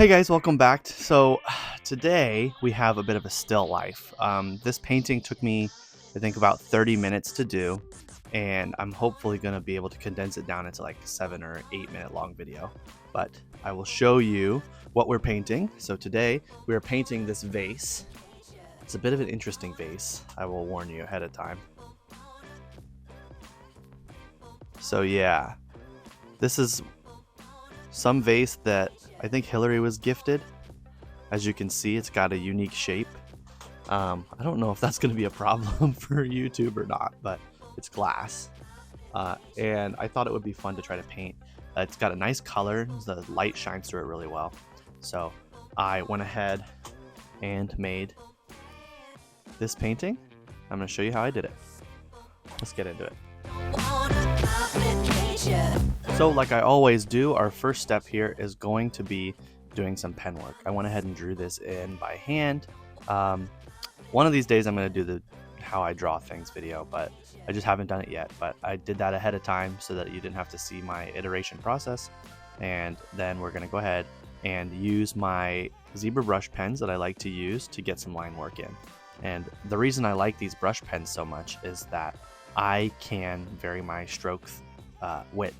Hey guys, welcome back. So today we have a bit of a still life. This painting took me, I think, about 30 minutes to do, and I'm hopefully going to be able to condense it down into like 7 or 8 minute long video. But I will show you what we're painting. So today we are painting this vase. It's a bit of an interesting vase. I will warn you ahead of time. So yeah, this is some vase that I think Hillary was gifted. As you can see, it's got a unique shape. I don't know if that's going to be a problem for YouTube or not, but it's glass. And I thought it would be fun to try to paint. It's got a nice color. The light shines through it really well. So I went ahead and made this painting. I'm going to show you how I did it. Let's get into it. So like I always do, our first step here is going to be doing some pen work. I went ahead and drew this in by hand. One of these days I'm going to do the how I draw things video, but I just haven't done it yet. But I did that ahead of time so that you didn't have to see my iteration process. And then we're going to go ahead and use my zebra brush pens that I like to use to get some line work in. And the reason I like these brush pens so much is that I can vary my stroke width,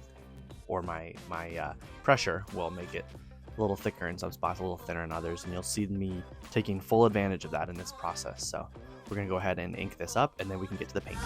or my pressure will make it a little thicker in some spots, a little thinner in others, and you'll see me taking full advantage of that in this process. So we're going to go ahead and ink this up, and then we can get to the painting.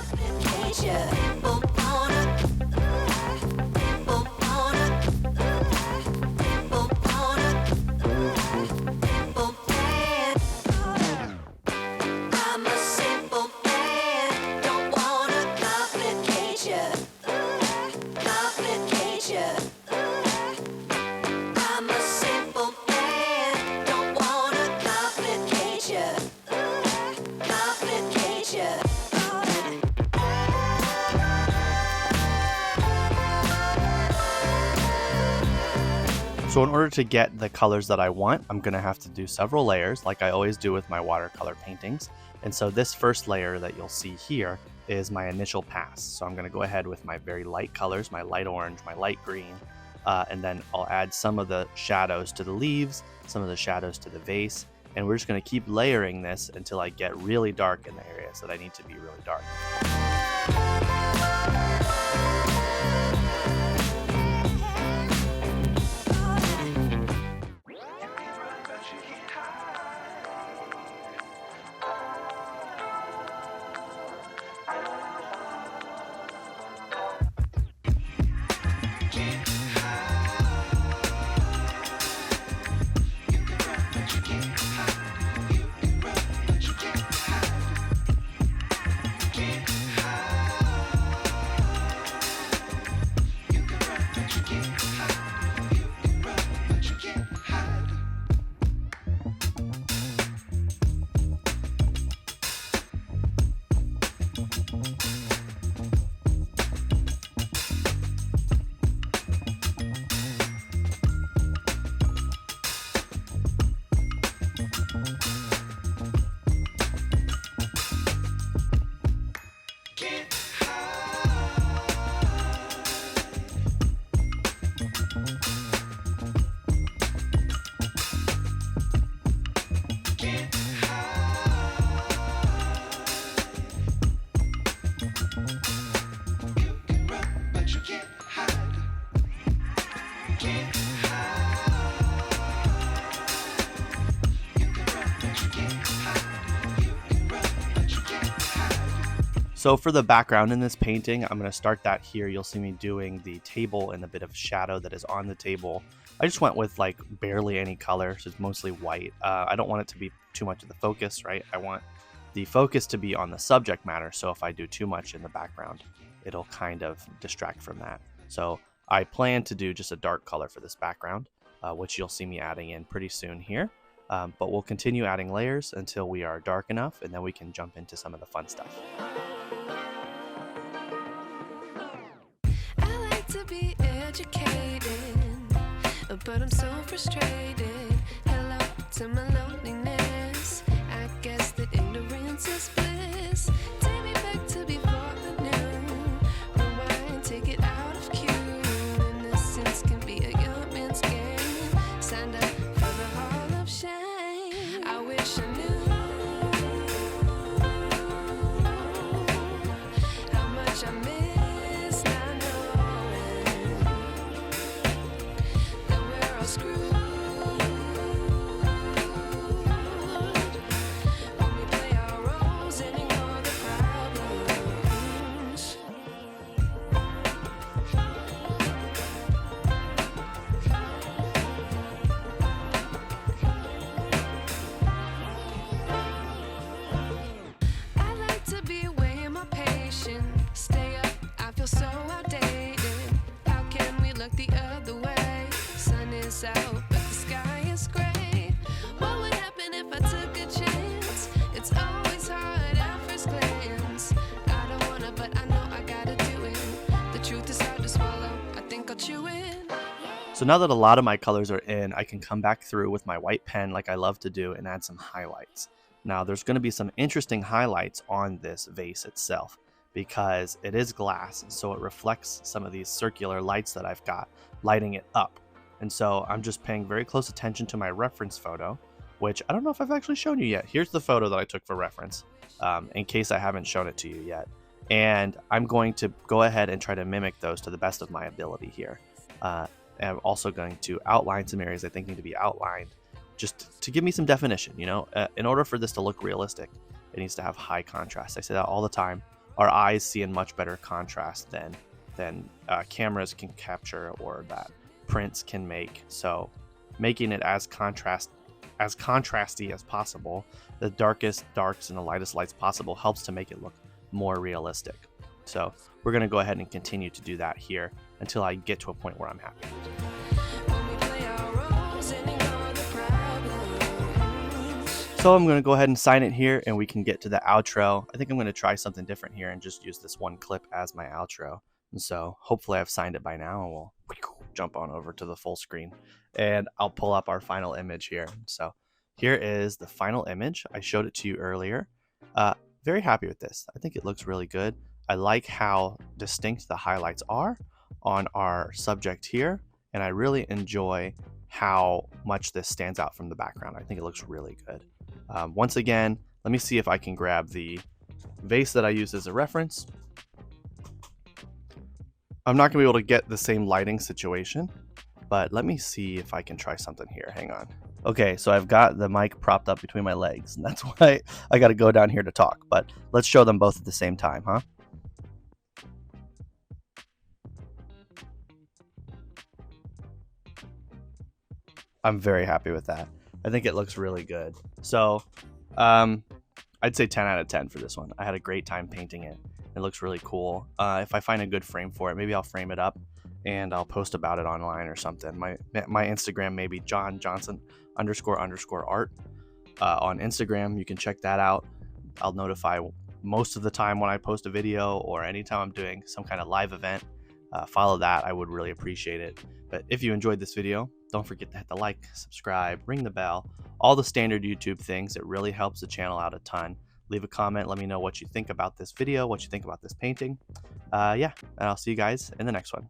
So in order to get the colors that I want, I'm going to have to do several layers like I always do with my watercolor paintings. And so this first layer that you'll see here is my initial pass. So I'm going to go ahead with my very light colors, my light orange, my light green, and then I'll add some of the shadows to the leaves, some of the shadows to the vase, and we're just going to keep layering this until I get really dark in the areas that I need to be really dark. So for the background in this painting, I'm going to start that here. You'll see me doing the table and a bit of shadow that is on the table. I just went with like barely any color, so it's mostly white. I don't want it to be too much of the focus, right? I want the focus to be on the subject matter, so if I do too much in the background, it'll kind of distract from that. So I plan to do just a dark color for this background, which you'll see me adding in pretty soon here. But we'll continue adding layers until we are dark enough, and then we can jump into some of the fun stuff. I like to be educated, but I'm so frustrated. Hello to my loneliness. I guess that ignorance is bliss. Take me back to before I knew. Rewind, take it out of cue. Innocence can be a young man's game. Signed up for the So now that a lot of my colors are in, I can come back through with my white pen like I love to do and add some highlights. Now there's going to be some interesting highlights on this vase itself because it is glass, so it reflects some of these circular lights that I've got lighting it up. And so I'm just paying very close attention to my reference photo, which I don't know if I've actually shown you yet. Here's the photo that I took for reference, in case I haven't shown it to you yet. And I'm going to go ahead and try to mimic those to the best of my ability here. And I'm also going to outline some areas I think need to be outlined just to give me some definition. In order for this to look realistic, it needs to have high contrast. I say that all the time. Our eyes see in much better contrast than cameras can capture or that prints can make. So making it as contrasty as possible, the darkest darks and the lightest lights possible helps to make it look more realistic. So we're going to go ahead and continue to do that here until I get to a point where I'm happy. So I'm going to go ahead and sign it here and we can get to the outro. I think I'm going to try something different here and just use this one clip as my outro. And so hopefully I've signed it by now and we'll jump on over to the full screen and I'll pull up our final image here. So here is the final image. I showed it to you earlier. Very happy with this. I think it looks really good. I like how distinct the highlights are on our subject here, and I really enjoy how much this stands out from the background. I think it looks really good. Once again, let me see if I can grab the vase that I used as a reference. I'm not going to be able to get the same lighting situation, but let me see if I can try something here. Hang on. Okay, so I've got the mic propped up between my legs, and that's why I got to go down here to talk, but let's show them both at the same time, huh? I'm very happy with that. I think it looks really good. So I'd say 10 out of 10 for this one. I had a great time painting it. It looks really cool. If I find a good frame for it, maybe I'll frame it up and I'll post about it online or something. My Instagram may be John Johnson __art. On Instagram, you can check that out. I'll notify most of the time when I post a video or anytime I'm doing some kind of live event. Follow that. I would really appreciate it. But if you enjoyed this video, don't forget to hit the like, subscribe, ring the bell, all the standard YouTube things. It really helps the channel out a ton. Leave a comment. Let me know what you think about this video, what you think about this painting. Yeah, and I'll see you guys in the next one.